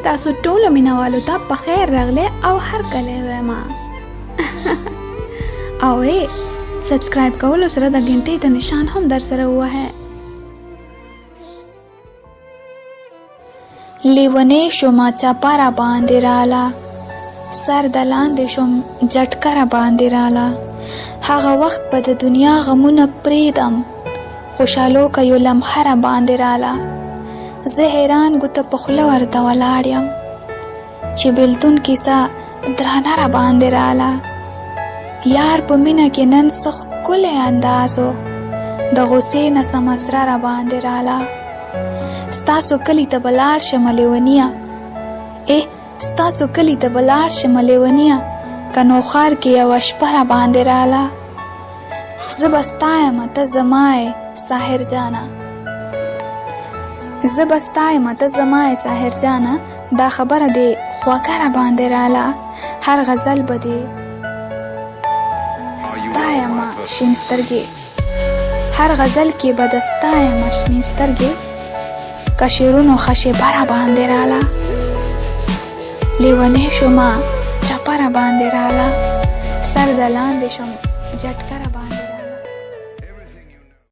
تاسو ټولو مینوالو ته په خیر راغلی او هر کله وایم او سبسکرایب کولو سره د غنټې د نشان هم در سره ووهئ. لیونی شومه چپه را باندې راله، سر د لاندې شوم جټکه را باندې راله. هغه وخت به د دنیا غمونه پرېږدم، خوشحالو که یو لمحه را باندې راله. زه حیران ګوته په خوله ورته ولاړ یم چې بېلتون کیسه درانه را باندې راله. یار په مینه کې نن څه ښکلی اندازو، د غوسې نه سمه سره را باندې راله. ستاسو کلي ته به لاړ شمه لیونیه، ستاسو کلي ته به لاړ شمه لیونیه، که نوښار کې یوه شپه را باندې راله. زه به ستا یمه ته زما یې ساحر جانه، زه به ستا یمه ته زما یې ساحر جانه، دا خبره دې خوږه را باندې راله. هر غزل به دې ستا یمه شین سترګې، هر غزل کې به د ستا یمه شنې سترګې، که شعرونو ښه شیبه را باندې راله. لیونی شومه چپه را باندې راله، سر د لاندې شم جټکه را